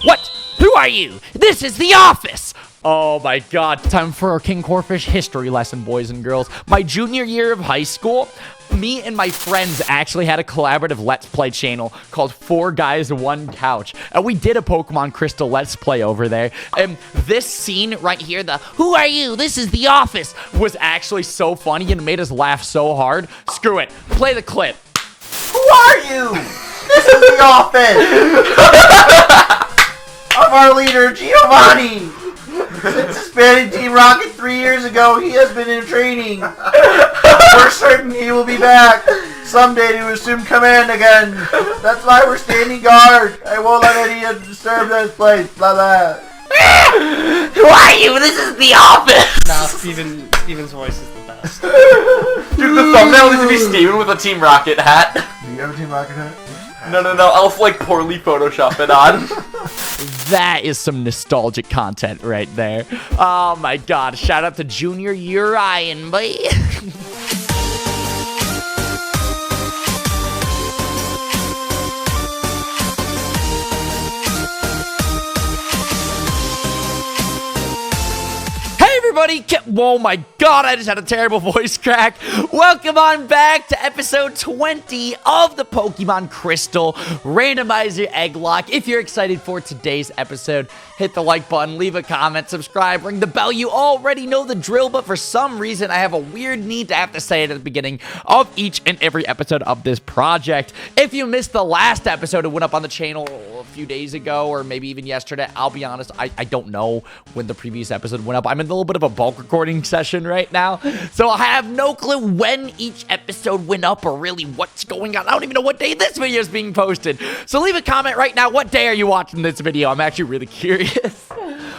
What? Who are you? This is the office! Oh my god, time for our KingCorphish history lesson, boys and girls. My junior year of high school, me and my friends actually had a collaborative Let's Play channel called 4 Guys, 1 Couch. And we did a Pokemon Crystal Let's Play over there. And this scene right here, the "Who are you? This is the office," was actually so funny and made us laugh so hard. Screw it. Play the clip. Who are you? This is the office! I'm our leader, Giovanni! Since disbanding Team Rocket 3 years ago, he has been in training. We're certain he will be back someday to assume command again. That's why we're standing guard. I won't let anyone disturb this place. Blah blah. Who are you? This is the office! Nah, Steven's voice is the best. Dude, the thumbnail needs to be Steven with a Team Rocket hat. Do you have a Team Rocket hat? No, I'll like poorly Photoshop it on. That is some nostalgic content right there. Oh my god, shout out to Junior Urian, boy. Everybody, oh my god, I just had a terrible voice crack. Welcome on back to episode 20 of the Pokemon Crystal Randomizer Egglocke. If you're excited for today's episode, hit the like button, leave a comment, subscribe, ring the bell. You already know the drill, but for some reason, I have a weird need to have to say it at the beginning of each and every episode of this project. If you missed the last episode, it went up on the channel a few days ago, or maybe even yesterday. I'll be honest, I don't know when the previous episode went up. I'm in a little bit of a bulk recording session right now, so I have no clue when each episode went up or really what's going on. I don't even know what day this video is being posted. So leave a comment right now. What day are you watching this video? I'm actually really curious.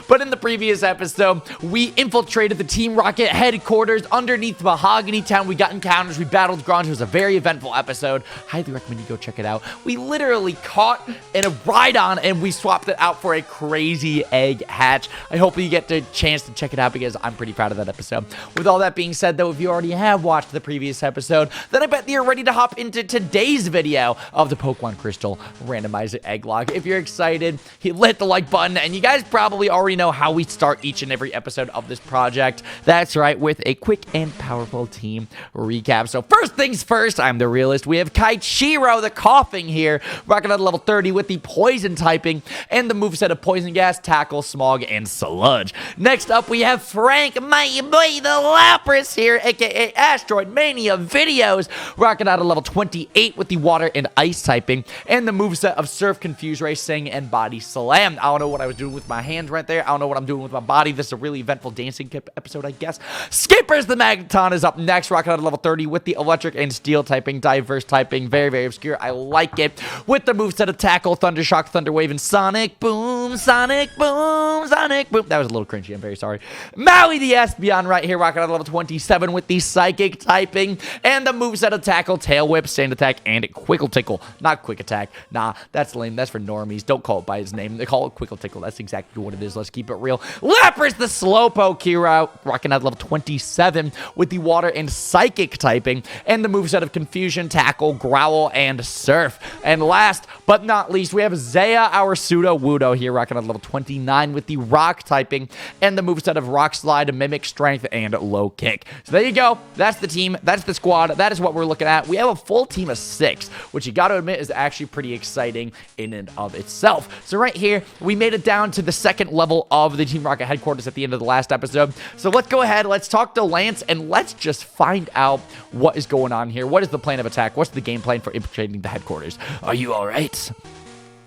But in the previous episode, we infiltrated the Team Rocket headquarters underneath Mahogany Town. We got encounters, we battled Grunge. It was a very eventful episode. Highly recommend you go check it out. We literally caught in a ride-on and we swapped it out for a crazy egg hatch. I hope you get the chance to check it out because I'm pretty proud of that episode. With all that being said, though, if you already have watched the previous episode, then I bet you're ready to hop into today's video of the Pokemon Crystal Randomizer Egglocke. If you're excited, hit the like button, and you guys probably already know how we start each and every episode of this project. That's right, with a quick and powerful team recap. So first things first, I'm the realist. We have Kaichiro, the coughing here, rocking at level 30 with the poison typing and the moveset of Poison Gas, Tackle, Smog, and Sludge. Next up, we have Frank, my boy, the Lapras here, aka Asteroid Mania Videos, rocking out at level 28 with the Water and Ice typing and the moveset of Surf, Confuse Ray, Sing, and Body Slam. I don't know what I was doing with my hands right there. I don't know what I'm doing with my body. This is a really eventful dancing episode, I guess. Skippers the Magneton is up next, rocking out at level 30 with the Electric and Steel typing, diverse typing, very, very obscure. I like it. With the moveset of Tackle, Thunder Shock, Thunder Wave, and Sonic Boom, Sonic Boom, Sonic Boom. That was a little cringy. I'm very sorry. Maui the Espeon right here, rocking out at level 27 with the Psychic typing and the moveset of Tackle, Tail Whip, Sand Attack, and Quickle Tickle. Not Quick Attack. Nah, that's lame. That's for normies. Don't call it by his name. They call it Quickle Tickle. That's exactly what it is. Let's keep it real. Lapras the Slowpoke here, rocking out level 27 with the Water and Psychic typing and the moveset of Confusion, Tackle, Growl, and Surf. And last but not least, we have Zaya, our Pseudo-Wudo here, rocking out level 29 with the Rock typing and the moveset of Rock Slide, Mimic Strength, and Low Kick. So there you go. That's the team. That's the squad. That is what we're looking at. We have a full team of 6, which you got to admit is actually pretty exciting in and of itself. So right here, we made it down to the second level of the Team Rocket headquarters at the end of the last episode. So let's go ahead, let's talk to Lance, and let's just find out what is going on here. What is the plan of attack? What's the game plan for infiltrating the headquarters? Are you all right?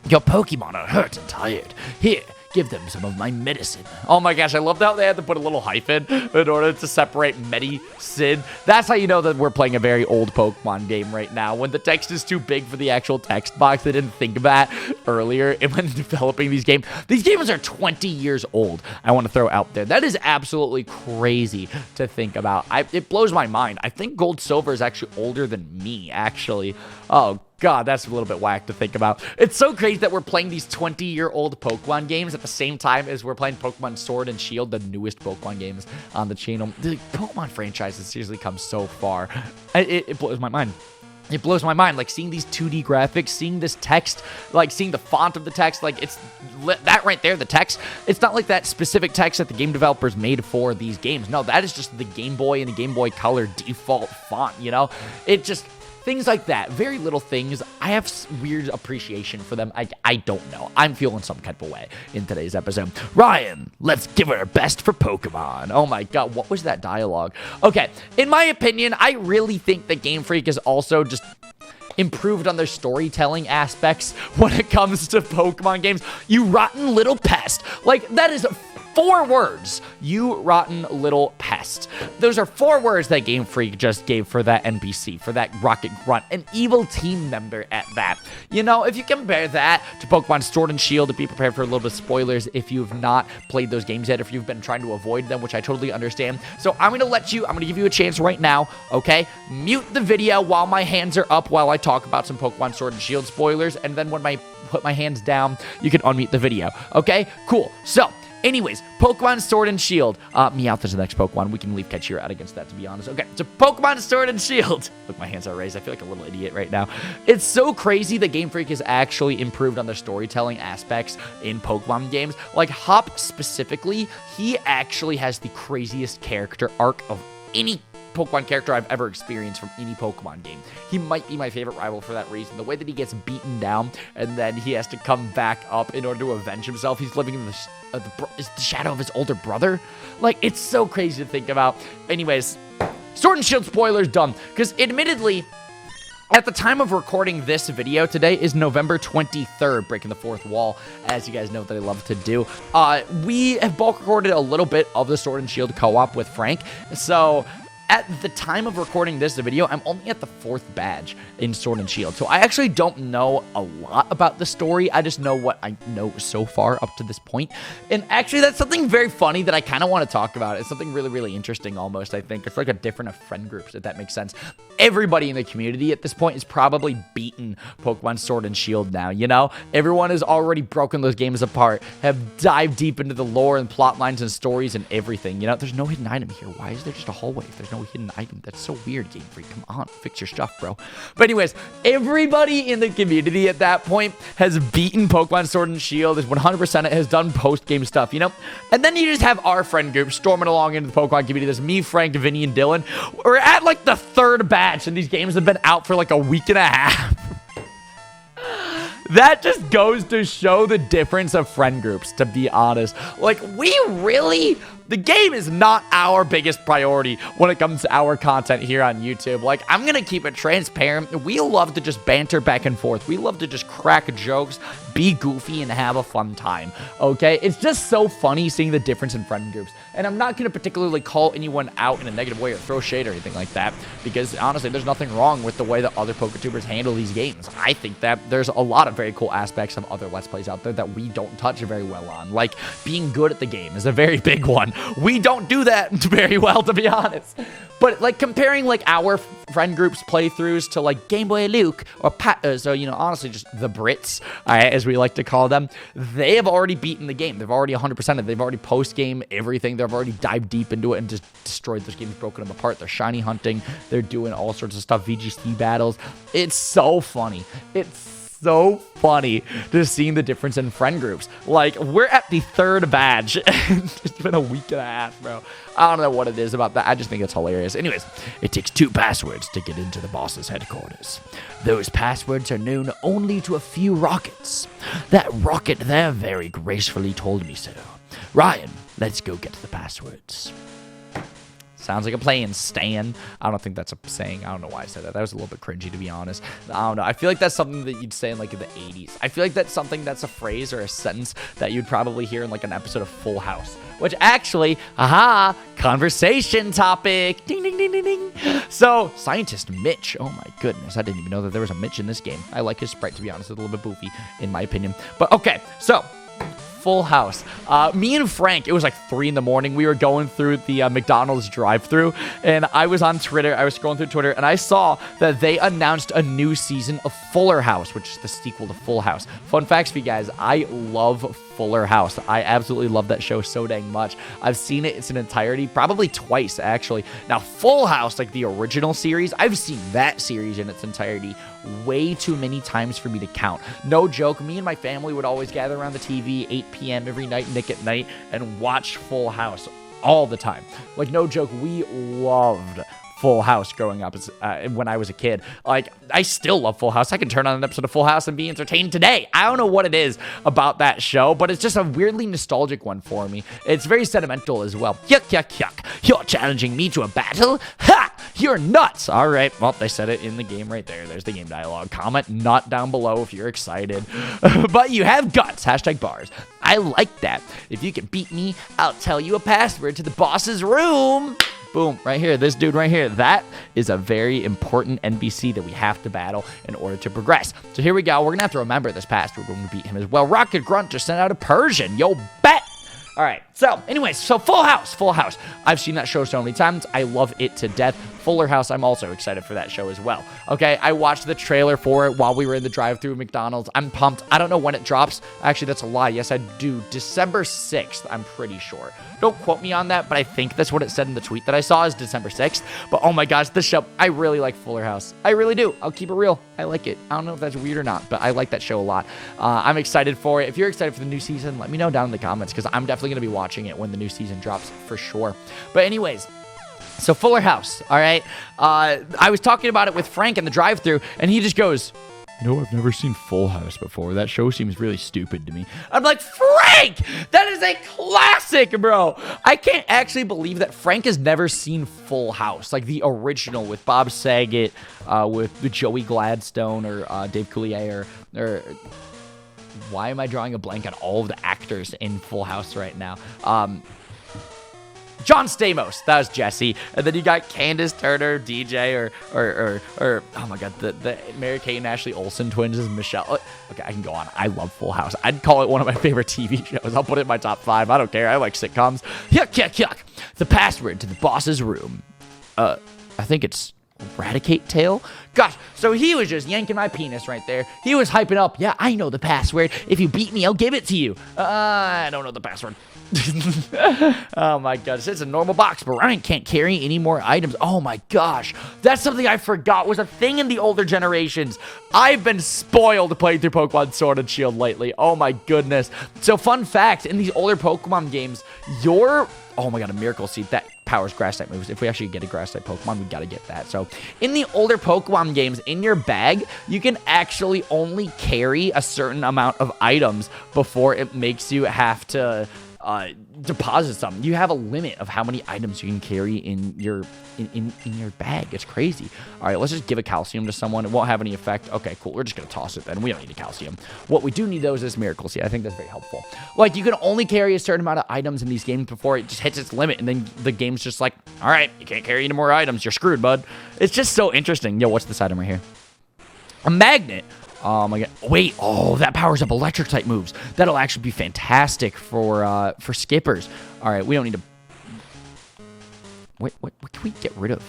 Your Pokemon are hurt and tired. Here, give them some of my medicine. Oh my gosh, I love how they had to put a little hyphen in order to separate medicine. That's how you know that we're playing a very old Pokemon game right now. When the text is too big for the actual text box, they didn't think of that earlier when developing these games. These games are 20 years old, I want to throw out there. That is absolutely crazy to think about. It blows my mind. I think Gold Silver is actually older than me, actually. Oh, God, that's a little bit whack to think about. It's so crazy that we're playing these 20-year-old Pokemon games at the same time as we're playing Pokemon Sword and Shield, the newest Pokemon games on the channel. The Pokemon franchise has seriously come so far. It blows my mind. it blows my mind, like, seeing these 2D graphics, seeing this text, like, seeing the font of the text, like, it's that right there, the text. It's not like that specific text that the game developers made for these games. No, that is just the Game Boy and the Game Boy Color default font, you know? It just... things like that, very little things. I have weird appreciation for them. I don't know. I'm feeling some type of way in today's episode. Ryan, let's give her our best for Pokemon. Oh my god, what was that dialogue? Okay, in my opinion, I really think that Game Freak is also just improved on their storytelling aspects when it comes to Pokemon games. You rotten little pest. Like, that is 4 words. You rotten little pest. Those are 4 words that Game Freak just gave for that NPC, for that Rocket Grunt, an evil team member at that. You know, if you compare that to Pokemon Sword and Shield, to be prepared for a little bit of spoilers if you've not played those games yet, if you've been trying to avoid them, which I totally understand. So I'm going to give you a chance right now, okay? Mute the video while my hands are up while I talk about some Pokemon Sword and Shield spoilers, and then when I put my hands down, you can unmute the video, okay? Cool. So, anyways, Pokemon Sword and Shield. Meowth is the next Pokemon. We can leave Ketchira out against that, to be honest. Okay, so Pokemon Sword and Shield. Look, my hands are raised. I feel like a little idiot right now. It's so crazy that Game Freak has actually improved on their storytelling aspects in Pokemon games. Like, Hop specifically, he actually has the craziest character arc of any Pokemon character I've ever experienced from any Pokemon game. He might be my favorite rival for that reason. The way that he gets beaten down and then he has to come back up in order to avenge himself. He's living in the shadow of his older brother. Like, it's so crazy to think about. Anyways, Sword and Shield spoilers done. Because admittedly, at the time of recording this video, today is November 23rd, breaking the 4th wall, as you guys know that I love to do. We have bulk recorded a little bit of the Sword and Shield co-op with Frank, so at the time of recording this video, I'm only at the 4th badge in Sword and Shield. So I actually don't know a lot about the story. I just know what I know so far up to this point. And actually, that's something very funny that I kind of want to talk about. It's something really, really interesting almost, I think. It's like a different of friend groups, if that makes sense. Everybody in the community at this point is probably beaten Pokemon Sword and Shield now, you know? Everyone has already broken those games apart, have dived deep into the lore and plot lines and stories and everything, you know? There's no hidden item here. Why is there just a hallway if there's no hidden item? That's so weird, Game Freak. Come on, fix your stuff, bro. But anyways, everybody in the community at that point has beaten Pokemon Sword and Shield, is 100% it, has done post-game stuff, you know? And then you just have our friend group storming along into the Pokemon community. There's me, Frank, Vinny, and Dylan. We're at like the 3rd batch, and these games have been out for like a week and a half. That just goes to show the difference of friend groups, to be honest. Like, we really... The game is not our biggest priority when it comes to our content here on YouTube. Like, I'm going to keep it transparent. We love to just banter back and forth. We love to just crack jokes, be goofy, and have a fun time, okay? It's just so funny seeing the difference in friend groups. And I'm not going to particularly call anyone out in a negative way or throw shade or anything like that, because honestly, there's nothing wrong with the way that other PokeTubers handle these games. I think that there's a lot of very cool aspects of other Let's Plays out there that we don't touch very well on. Like, being good at the game is a very big one. We don't do that very well, to be honest. But, like, comparing, like, our friend group's playthroughs to, like, Game Boy Luke or so, you know, honestly, just the Brits, as we like to call them, they have already beaten the game. They've already 100%ed it. They've already post-game everything. They've already dived deep into it and just destroyed those games, broken them apart. They're shiny hunting. They're doing all sorts of stuff, VGC battles. It's so funny. It's so funny to see the difference in friend groups. Like, we're at the 3rd badge. It's been a week and a half, bro. I don't know what it is about that. I just think it's hilarious. Anyways, it takes 2 passwords to get into the boss's headquarters. Those passwords are known only to a few rockets. That rocket there very gracefully told me so. Ryan, let's go get the passwords. Sounds like a plan, Stan. I don't think that's a saying. I don't know why I said that. That was a little bit cringy, to be honest. I don't know. I feel like that's something that you'd say in, like, the 80s. I feel like that's something that's a phrase or a sentence that you'd probably hear in, like, an episode of Full House. Which actually, conversation topic. Ding, ding, ding, ding, ding. So, Scientist Mitch. Oh, my goodness. I didn't even know that there was a Mitch in this game. I like his sprite, to be honest. It's a little bit boofy, in my opinion. But, okay. So, Full House. Me and Frank, it was like 3 in the morning. We were going through the McDonald's drive-thru, and I was on Twitter. I was scrolling through Twitter, and I saw that they announced a new season of Fuller House, which is the sequel to Full House. Fun facts for you guys. I love Fuller House. I absolutely love that show so dang much. I've seen it its entirety, probably twice, actually. Now, Full House, like the original series, I've seen that series in its entirety way too many times for me to count. No joke, me and my family would always gather around the TV 8 p.m. every night, Nick at Night, and watch Full House all the time. Like, no joke, we loved Full House growing up when I was a kid. Like, I still love Full House. I can turn on an episode of Full House and be entertained today. I don't know what it is about that show, but it's just a weirdly nostalgic one for me. It's very sentimental as well. Yuck, yuck, yuck. You're challenging me to a battle? Ha! You're nuts! All right. Well, they said it in the game right there. There's the game dialogue. Comment not down below if you're excited. But you have guts. Hashtag bars. I like that. If you can beat me, I'll tell you a password to the boss's room. Boom, right here, this dude right here. That is a very important NPC that we have to battle in order to progress. So here we go. We're going to have to remember this password when we beat him as well. Rocket Grunt just sent out a Persian. Yo, bet. All right, so anyways, so Full House. I've seen that show so many times. I love it to death. Fuller House, I'm also excited for that show as well. Okay, I watched the trailer for it while we were in the drive-thru McDonald's. I'm pumped. I don't know when it drops. Actually, that's a lie. Yes, I do. December 6th, I'm pretty sure. Don't quote me on that, but I think that's what it said in the tweet that I saw is December 6th. But oh my gosh, this show, I really like Fuller House. I really do. I'll keep it real. I like it. I don't know if that's weird or not, but I like that show a lot. I'm excited for it. If you're excited for the new season, let me know down in the comments because I'm definitely going to be watching it when the new season drops for sure. But anyways, so Fuller House, all right? I was talking about it with Frank in the drive-thru, and he just goes, I've never seen Full House before. That show seems really stupid to me. I'm like, Frank, that is a classic, bro. I can't actually believe that Frank has never seen Full House, like the original with Bob Saget, with Joey Gladstone or Dave Coulier or why am I drawing a blank on all of the actors in Full House right now? John Stamos, that was Jesse, and then you got Candace Turner, DJ, or oh my god, the Mary-Kate and Ashley Olsen twins is Michelle. Okay, I can go on. I love Full House. I'd call it one of my favorite TV shows. I'll put it in my top 5. I don't care. I like sitcoms. Yuck, yuck, yuck. The password to the boss's room. I think it's Eradicate Tail. Gosh, so he was just yanking my penis right there. He was hyping up. Yeah, I know the password. If you beat me, I'll give it to you. I don't know the password. Oh my gosh, it's a normal box, but Ryan can't carry any more items. Oh my gosh, that's something I forgot was a thing in the older generations. I've been spoiled playing through Pokemon Sword and Shield lately. Oh my goodness. So fun fact, in these older Pokemon games, oh my god, a Miracle Seed, that powers grass type moves. If we actually get a grass type Pokemon, we gotta get that. So in the older Pokemon games, in your bag, you can actually only carry a certain amount of items before it makes you have to deposit some. You have a limit of how many items you can carry in your bag. It's crazy. All right, let's just give a calcium to someone. It won't have any effect. Okay, cool. We're just gonna toss it then. We don't need a calcium. What we do need though is this Miracle Seed. I think that's very helpful. Like, you can only carry a certain amount of items in these games before it just hits its limit, and then the game's just like, all right, you can't carry any more items. You're screwed, bud. It's just so interesting. Yo, what's this item right here? A magnet. Oh my god. Wait, that powers up electric type moves. That'll actually be fantastic for skippers. All right, we don't need to. Wait, what can we get rid of?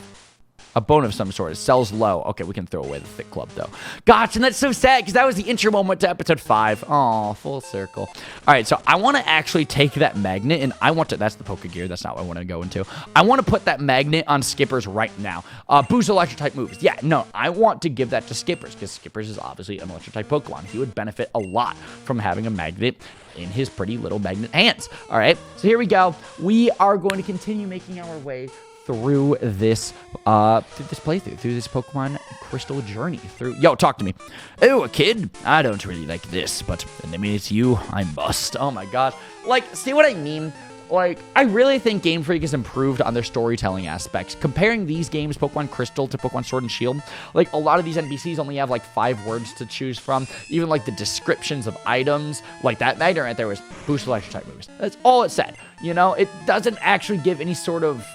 A bone of some sort. It sells low. Okay, we can throw away the thick club, though. Gosh, and that's so sad, because that was the intro moment to episode 5. Oh, full circle. All right, so I want to actually take that magnet, and I want to... That's the Poke Gear. That's not what I want to go into. I want to put that magnet on Skippers right now. Boost electric-type moves. Yeah, no, I want to give that to Skippers, because Skippers is obviously an electric-type Pokemon. He would benefit a lot from having a magnet in his pretty little magnet hands. All right, so here we go. We are going to continue making our way through this playthrough, through this Pokemon Crystal journey. Yo, talk to me. Oh, a kid? I don't really like this, but I mean, it's you. I must. Oh my god. Like, see what I mean? Like, I really think Game Freak has improved on their storytelling aspects. Comparing these games, Pokemon Crystal to Pokemon Sword and Shield, like, a lot of these NPCs only have, like, 5 words to choose from. Even, like, the descriptions of items, like that magnet right there was boost electric type moves. That's all it said. You know, it doesn't actually give any sort of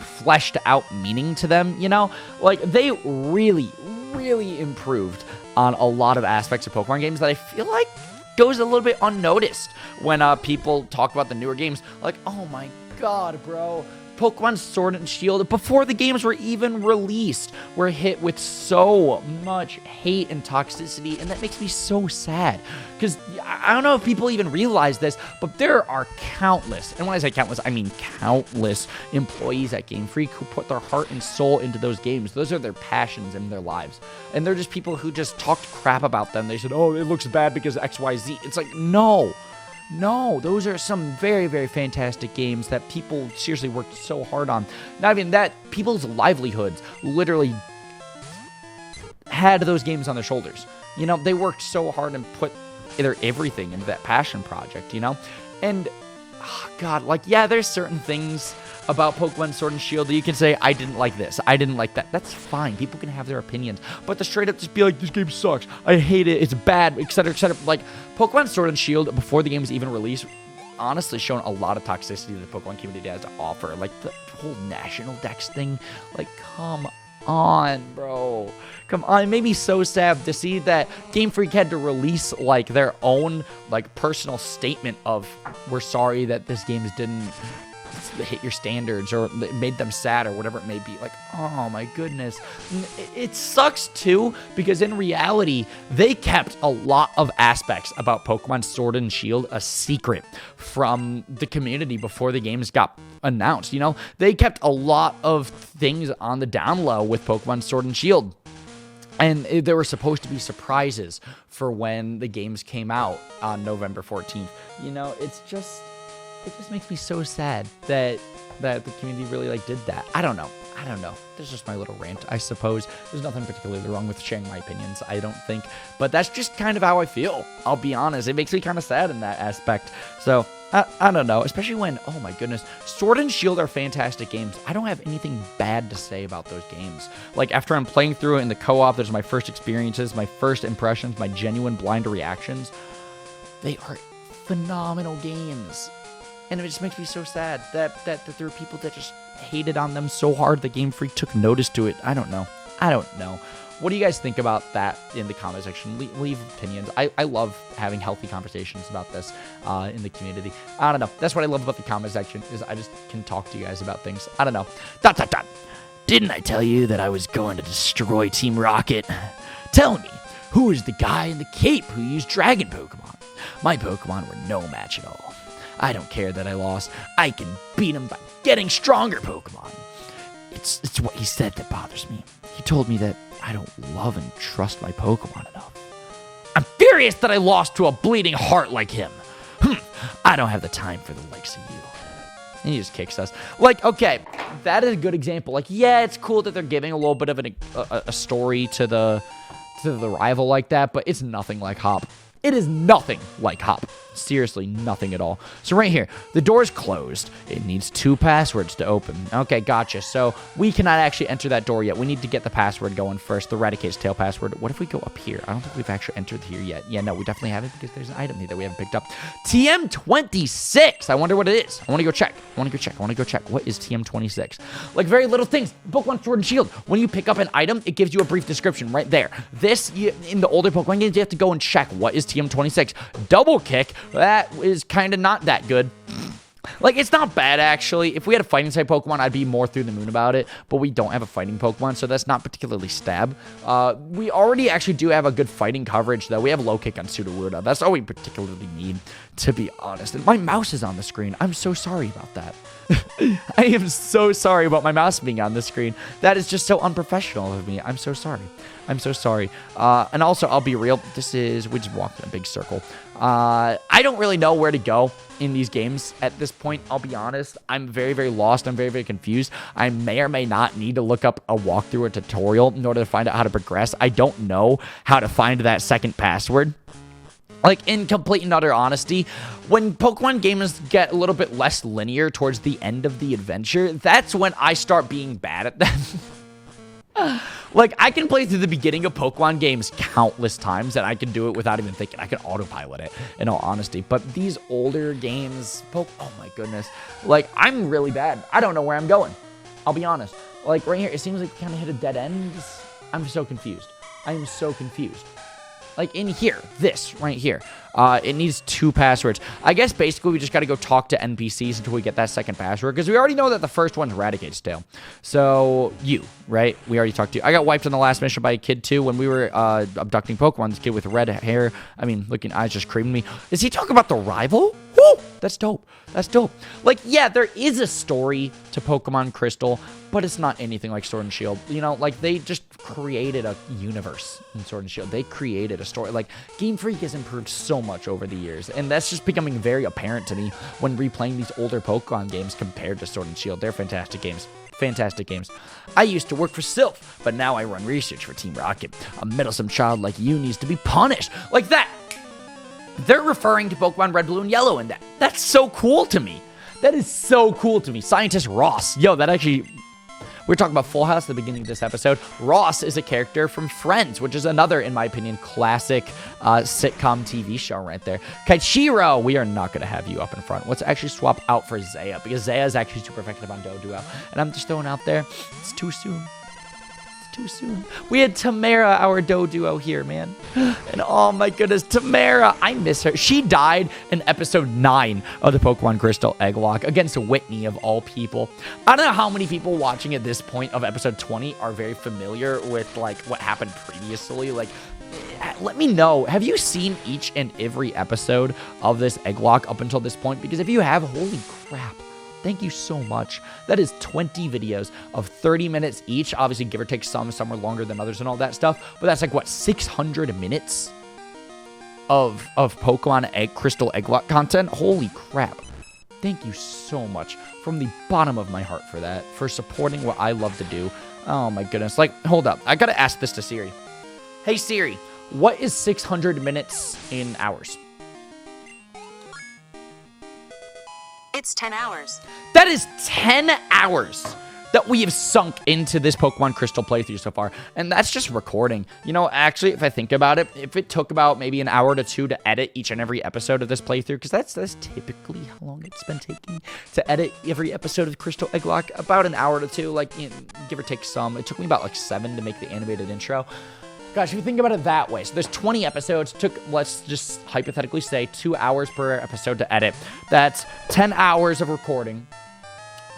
fleshed out meaning to them, you know? Like, they really, really improved on a lot of aspects of Pokemon games that I feel like goes a little bit unnoticed when people talk about the newer games. Like, oh my god, bro, Pokemon Sword and Shield, before the games were even released, were hit with so much hate and toxicity, and that makes me so sad. Because I don't know if people even realize this, but there are countless, and when I say countless, I mean countless employees at Game Freak who put their heart and soul into those games. Those are their passions in their lives. And they're just people who just talked crap about them. They said, oh, it looks bad because XYZ. It's like, no, those are some very, very fantastic games that people seriously worked so hard on. Not even that, people's livelihoods literally had those games on their shoulders. You know, they worked so hard and put their everything into that passion project, you know? And, oh God, like, yeah, there's certain things about Pokemon Sword and Shield that you can say, I didn't like this, I didn't like that. That's fine. People can have their opinions. But to straight up just be like, this game sucks, I hate it, it's bad, etc., etc. Like, Pokemon Sword and Shield, before the game was even released, honestly shown a lot of toxicity that the Pokemon community has to offer. Like, the whole National Dex thing, like, come on, bro. Come on. It made me so sad to see that Game Freak had to release, like, their own, like, personal statement of, we're sorry that this game didn't hit your standards, or it made them sad, or whatever it may be. Like, oh my goodness. It sucks too, because in reality, they kept a lot of aspects about Pokemon Sword and Shield a secret from the community before the games got announced. You know, they kept a lot of things on the down low with Pokemon Sword and Shield. And there were supposed to be surprises for when the games came out on November 14th. You know, it just makes me so sad that the community really, like, did that. I don't know. There's just my little rant, I suppose. There's nothing particularly wrong with sharing my opinions, I don't think. But that's just kind of how I feel, I'll be honest. It makes me kind of sad in that aspect. So, I don't know. Especially when, oh my goodness, Sword and Shield are fantastic games. I don't have anything bad to say about those games. Like, after I'm playing through it in the co-op, there's my first experiences, my first impressions, my genuine blind reactions. They are phenomenal games. And it just makes me so sad that there are people that just hated on them so hard that Game Freak took notice to it. I don't know. What do you guys think about that in the comment section? Leave opinions. I love having healthy conversations about this in the community. I don't know. That's what I love about the comment section, is I just can talk to you guys about things. I don't know. ... Didn't I tell you that I was going to destroy Team Rocket? Tell me, who is the guy in the cape who used Dragon Pokemon? My Pokemon were no match at all. I don't care that I lost. I can beat him by getting stronger Pokemon. It's what he said that bothers me. He told me that I don't love and trust my Pokemon enough. I'm furious that I lost to a bleeding heart like him. I don't have the time for the likes of you. And he just kicks us. Like, okay, that is a good example. Like, yeah, it's cool that they're giving a little bit of a story to the rival like that, but it's nothing like Hop. It is nothing like Hop. Seriously, nothing at all. So right here, the door is closed. It needs 2 passwords to open. Okay, gotcha. So we cannot actually enter that door yet. We need to get the password going first, the Raticate's tail password. What if we go up here? I don't think we've actually entered here yet. Yeah, no, we definitely haven't, because there's an item here that we haven't picked up. TM26. I wonder what it is. I want to go check. What is TM26? Like, very little things. Pokemon Sword and Shield. When you pick up an item, it gives you a brief description right there. In the older Pokemon games, you have to go and check what is TM26. Double Kick. That is kind of not that good. Like, it's not bad, actually. If we had a fighting type Pokemon, I'd be more through the moon about it. But we don't have a fighting Pokemon, so that's not particularly stab. We already actually do have a good fighting coverage, though. We have low kick on Sudowoodo. That's all we particularly need, to be honest. And my mouse is on the screen. I'm so sorry about that. I am so sorry about my mouse being on the screen. That is just so unprofessional of me. I'm so sorry. And also, I'll be real. We just walked in a big circle. I don't really know where to go in these games at this point. I'll be honest. I'm very, very lost. I'm very, very confused. I may or may not need to look up a walkthrough or tutorial in order to find out how to progress. I don't know how to find that second password. Like, in complete and utter honesty, when Pokemon games get a little bit less linear towards the end of the adventure, that's when I start being bad at them. Like, I can play through the beginning of Pokemon games countless times, and I can do it without even thinking. I can autopilot it, in all honesty. But these older games, oh my goodness. Like, I'm really bad. I don't know where I'm going. I'll be honest. Like, right here, it seems like we kind of hit a dead end. I'm so confused. I am so confused. Like in here, this right here. It needs 2 passwords. I guess basically we just got to go talk to NPCs until we get that second password, because we already know that the first one's Raticate's tail. So, right? We already talked to you. I got wiped on the last mission by a kid, too, when we were abducting Pokemon. This kid with red hair, looking eyes just creamed me. Is he talking about the rival? Woo! That's dope. That's dope. Like, yeah, there is a story to Pokemon Crystal, but it's not anything like Sword and Shield. You know, like, they just created a universe in Sword and Shield. They created a story. Like, Game Freak has improved so much over the years, and that's just becoming very apparent to me when replaying these older Pokemon games compared to Sword and Shield. They're fantastic games. Fantastic games. I used to work for Sylph, but now I run research for Team Rocket. A meddlesome child like you needs to be punished. Like that. They're referring to Pokemon Red, Blue, and Yellow in that. That's so cool to me. That is so cool to me. Scientist Ross. Yo, that actually... We were talking about Full House at the beginning of this episode. Ross is a character from Friends, which is another, in my opinion, classic sitcom TV show right there. Kaichiro, we are not going to have you up in front. Let's actually swap out for Zaya, because Zaya is actually super effective on Doduo. And I'm just throwing out there, it's too soon. Too soon. We had Tamara, our Doduo, here, man. And oh my goodness, Tamara, I miss her. She died in episode 9 of the Pokemon Crystal Egglocke against Whitney, of all people. I don't know how many people watching at this point of episode 20 are very familiar with, like, what happened previously. Like, let me know. Have you seen each and every episode of this Egglocke up until this point? Because if you have, holy crap. Thank you so much. That is 20 videos of 30 minutes each. Obviously, give or take some are longer than others and all that stuff. But that's like, what, 600 minutes of Pokemon Crystal Egglocke content? Holy crap. Thank you so much from the bottom of my heart for that, for supporting what I love to do. Oh my goodness. Like, hold up. I gotta ask this to Siri. Hey Siri, what is 600 minutes in hours? It's 10 hours. That is 10 hours that we have sunk into this Pokemon Crystal playthrough so far. And that's just recording. You know, actually, if I think about it, if it took about maybe an hour to 2 to edit each and every episode of this playthrough, because that's typically how long it's been taking to edit every episode of Crystal Egglocke, about an hour to 2, like, you know, give or take some. It took me about like 7 to make the animated intro. Gosh, if you think about it that way, so there's 20 episodes, took, let's just hypothetically say, 2 hours per episode to edit. That's 10 hours of recording.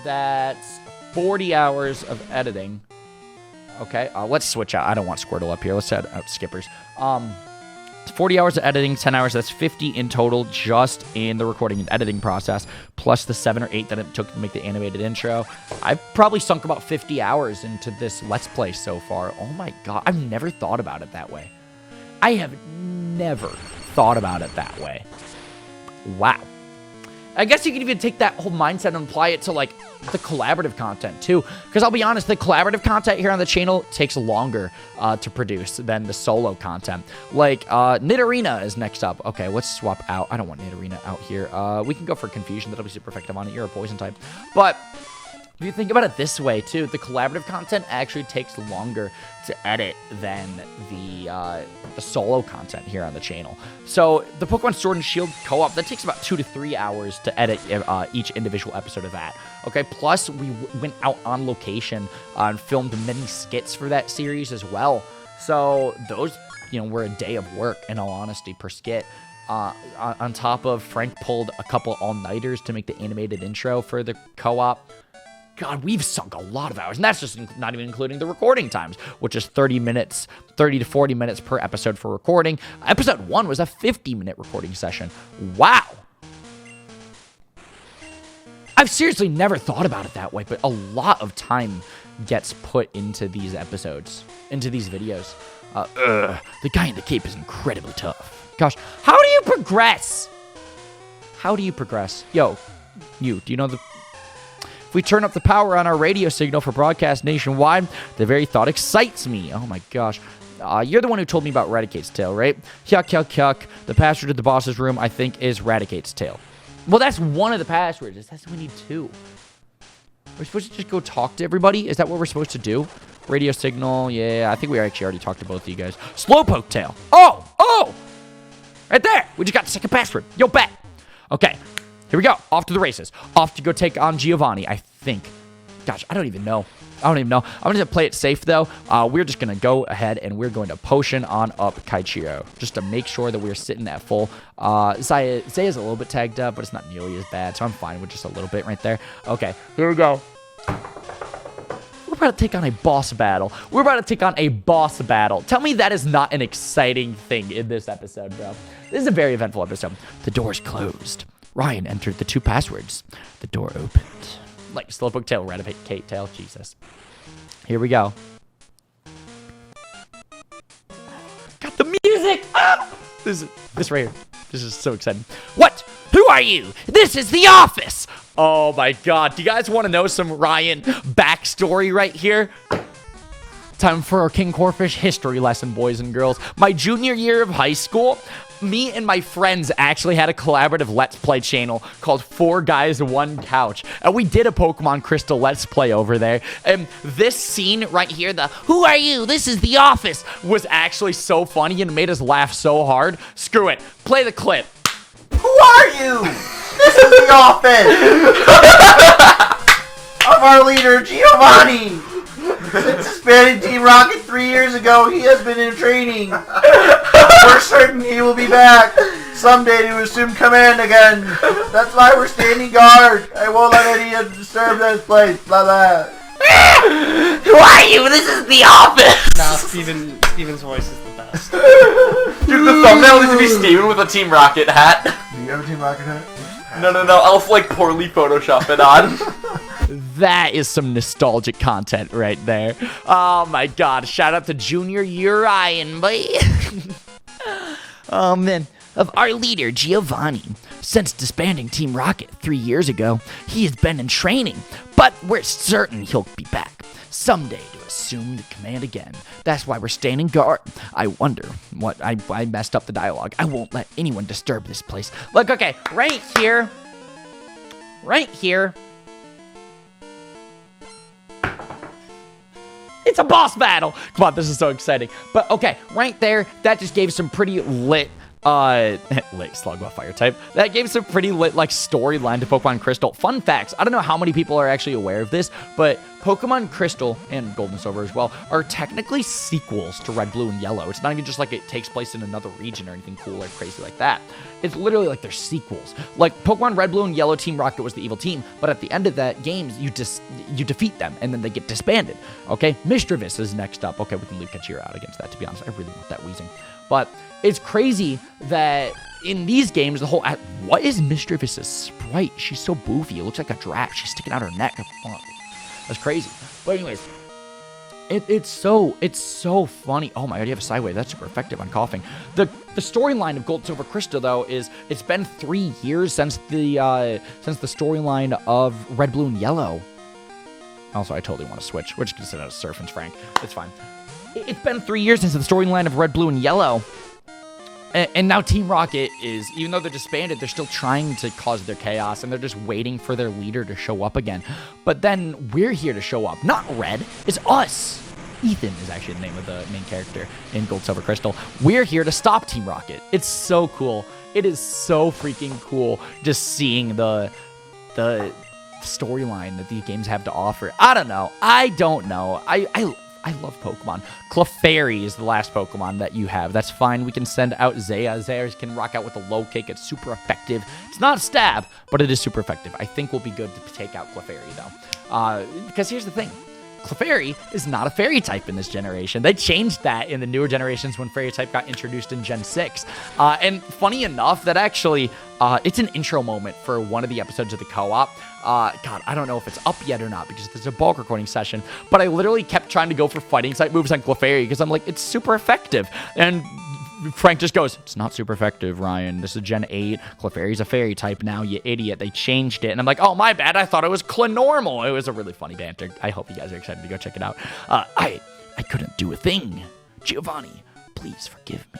That's 40 hours of editing. Okay, let's switch out. I don't want Squirtle up here. Let's add out Skippers. 40 hours of editing, 10 hours, that's 50 in total just in the recording and editing process, plus the 7 or 8 that it took to make the animated intro. I've probably sunk about 50 hours into this Let's Play so far. Oh my god, I've never thought about it that way. I have never thought about it that way. Wow. I guess you could even take that whole mindset and apply it to, like, the collaborative content, too. Because I'll be honest, the collaborative content here on the channel takes longer to produce than the solo content. Like, Nidorina is next up. Okay, let's swap out. I don't want Nidorina out here. We can go for Confusion. That'll be super effective on it. You're a poison type. But if you think about it this way, too, the collaborative content actually takes longer to edit than the solo content here on the channel. So the Pokemon Sword and Shield co-op, that takes about 2 to 3 hours to edit each individual episode of that. Okay, plus we went out on location and filmed many skits for that series as well. So those, you know, were a day of work, in all honesty, per skit. On top of Frank pulled a couple all-nighters to make the animated intro for the co-op. God, we've sunk a lot of hours, and that's just not even including the recording times, which is 30 to 40 minutes per episode for recording. Episode 1 was a 50-minute recording session. Wow. I've seriously never thought about it that way, but a lot of time gets put into these episodes, into these videos. The guy in the cape is incredibly tough. Gosh, how do you progress? How do you progress? Yo, do you know the... We turn up the power on our radio signal for broadcast nationwide. The very thought excites me. Oh my gosh. You're the one who told me about Raticate's tail, right? Yuck, yuck, yuck. The password to the boss's room, I think, is Raticate's tail. Well, that's one of the passwords. That's we need 2. We're supposed to just go talk to everybody? Is that what we're supposed to do? Radio signal, yeah. I think we actually already talked to both of you guys. Slowpoke tail. Oh! Right there. We just got the second password. Yo, bet. Okay. Here we go. Off to the races. Off to go take on Giovanni, I think. Gosh, I don't even know. I don't even know. I'm going to play it safe, though. We're just going to go ahead and we're going to potion on up Kaichiro just to make sure that we're sitting at full. Zaya's a little bit tagged up, but it's not nearly as bad, so I'm fine with just a little bit right there. Okay, here we go. We're about to take on a boss battle. Tell me that is not an exciting thing in this episode, bro. This is a very eventful episode. The door's closed. Ryan entered the 2 passwords. The door opened. Like Slowpoke Tail, Eradicate Tail, Jesus. Here we go. Got the music! Ah! This right here. This is so exciting. What? Who are you? This is the office! Oh my god. Do you guys want to know some Ryan backstory right here? Time for our KingCorphish history lesson, boys and girls. My junior year of high school, me and my friends actually had a collaborative Let's Play channel called 4 Guys, 1 Couch. And we did a Pokemon Crystal Let's Play over there. And this scene right here, the "Who are you? This is the office," was actually so funny and made us laugh so hard. Screw it. Play the clip. Who are you? This is the office of our leader, Giovanni. Since disbanding Team Rocket 3 years ago, he has been in training. We're certain he will be back someday to assume command again. That's why we're standing guard. I won't let anyone disturb this place. Blah blah. Who are you? This is the office. Nah, Steven's voice is the best. Dude, the thumbnail needs to be Steven with a Team Rocket hat. Do you have a Team Rocket hat? No. I'll like poorly Photoshop it on. That is some nostalgic content right there. Oh my god. Shout out to Junior Ryan, boy. Oh man. Of our leader, Giovanni. Since disbanding Team Rocket 3 years ago, he has been in training, but we're certain he'll be back someday to assume the command again. That's why we're standing guard. I wonder what I messed up the dialogue. I won't let anyone disturb this place. Look, okay, right here. It's a boss battle. Come on, this is so exciting. But okay, right there, that just gave some pretty lit slug with fire type. That gave some pretty lit like storyline to Pokemon Crystal. Fun facts. I don't know how many people are actually aware of this, but Pokemon Crystal and Gold and Silver as well are technically sequels to Red, Blue, and Yellow. It's not even just like it takes place in another region or anything cool or crazy like that. It's literally like they're sequels. Like Pokemon Red, Blue, and Yellow, Team Rocket was the evil team, but at the end of that games, you defeat them and then they get disbanded. Okay, Mischievous is next up. Okay, we can leave Kachira out against that, to be honest. I really want that Weezing. But it's crazy that in these games, the whole... What is Mischievous's sprite? She's so boofy. It looks like a giraffe. She's sticking out her neck. That's crazy. But anyways, it's so funny. Oh my god, you have a sideway. That's super effective on coughing. The storyline of Gold, Silver, Crystal, though, is it's been 3 years since the storyline of Red, Blue, and Yellow. Also, I totally want to switch. We're just going to sit out of Surf and Frank. It's fine. It's been 3 years since the storyline of Red, Blue, and Yellow. And now Team Rocket is, even though they're disbanded, they're still trying to cause their chaos, and they're just waiting for their leader to show up again. But then we're here to show up. Not Red, it's us. Ethan is actually the name of the main character in Gold, Silver, Crystal. We're here to stop Team Rocket. It's so cool. It is so freaking cool just seeing the storyline that these games have to offer. I don't know. I love Pokemon. Clefairy is the last Pokemon that you have. That's fine. We can send out Zaya. Zaya can rock out with a low kick. It's super effective. It's not a stab, but it is super effective. I think we'll be good to take out Clefairy, though. Because here's the thing. Clefairy is not a fairy type in this generation. They changed that in the newer generations when fairy type got introduced in Gen 6. And funny enough, that actually, it's an intro moment for one of the episodes of the co-op. God, I don't know if it's up yet or not because there's a bulk recording session, but I literally kept trying to go for fighting type moves on Clefairy because I'm like, it's super effective. And Frank just goes, it's not super effective, Ryan. This is Gen 8. Clefairy's a fairy type now, you idiot. They changed it. And I'm like, oh, my bad. I thought it was Clenormal. It was a really funny banter. I hope you guys are excited to go check it out. I couldn't do a thing. Giovanni, please forgive me.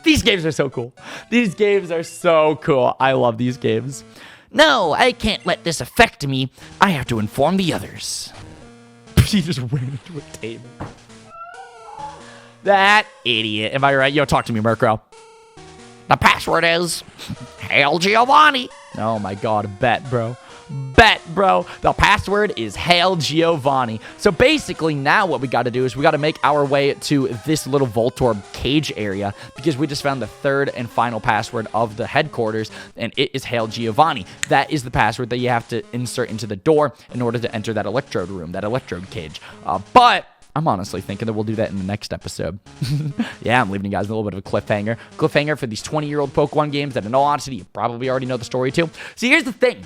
These games are so cool. These games are so cool. I love these games. No, I can't let this affect me. I have to inform the others. He just ran into a table. That idiot. Am I right? Yo, talk to me, Murkrow. The password is Hail Giovanni. Oh my god, bet, bro. Bet, bro. The password is Hail Giovanni. So basically now what we got to do is we got to make our way to this little Voltorb cage area because we just found the third and final password of the headquarters, and it is Hail Giovanni. That is the password that you have to insert into the door in order to enter that electrode room, that electrode cage. But I'm honestly thinking that we'll do that in the next episode. Yeah, I'm leaving you guys a little bit of a cliffhanger. Cliffhanger for these 20-year-old Pokemon games that in all honesty, you probably already know the story too. So here's the thing.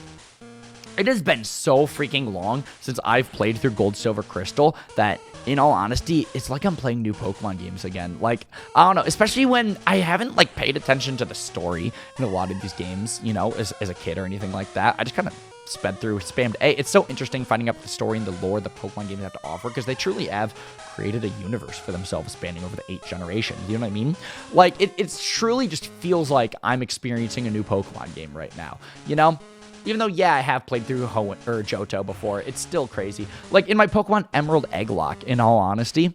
It has been so freaking long since I've played through Gold, Silver, Crystal that, in all honesty, it's like I'm playing new Pokemon games again. Like, I don't know, especially when I haven't, like, paid attention to the story in a lot of these games, you know, as a kid or anything like that. I just kind of sped through, spammed A. It's so interesting finding out the story and the lore the Pokemon games have to offer because they truly have created a universe for themselves spanning over the 8 generations. You know what I mean? Like, it truly just feels like I'm experiencing a new Pokemon game right now, you know? Even though, yeah, I have played through Johto before, it's still crazy. Like, in my Pokemon Emerald Egglocke, in all honesty,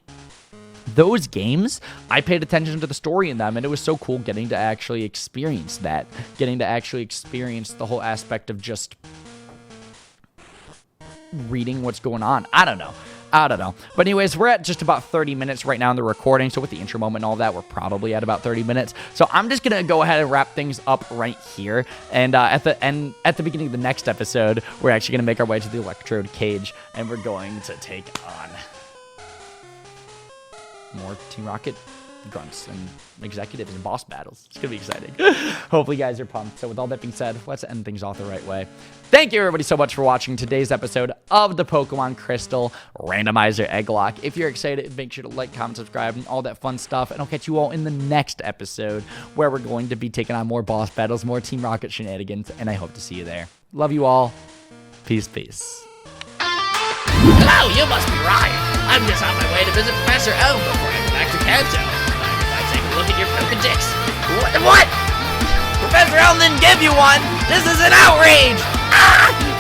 those games, I paid attention to the story in them, and it was so cool getting to actually experience that. Getting to actually experience the whole aspect of just reading what's going on. I don't know. But anyways, we're at just about 30 minutes right now in the recording. So with the intro moment and all that, we're probably at about 30 minutes. So I'm just going to go ahead and wrap things up right here. And at the beginning of the next episode, we're actually going to make our way to the electrode cage. And we're going to take on more Team Rocket grunts and executives and boss battles. It's gonna be exciting. Hopefully you guys are pumped. So with all that being said, let's end things off the right way. Thank you everybody so much for watching today's episode of the Pokemon Crystal Randomizer Egglocke. If you're excited, make sure to like, comment, subscribe, and all that fun stuff. And I'll catch you all in the next episode where we're going to be taking on more boss battles, more Team Rocket shenanigans, and I hope to see you there. Love you all. Peace. Hello, you must be Ryan. I'm just on my way to visit Professor O before I go back to Kanto. Take a look at your Pokedex. What? Professor Elm didn't give you one. This is an outrage.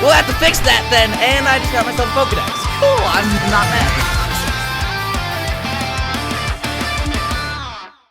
We'll have to fix that then. And I just got myself a Pokedex. Cool, I'm not mad.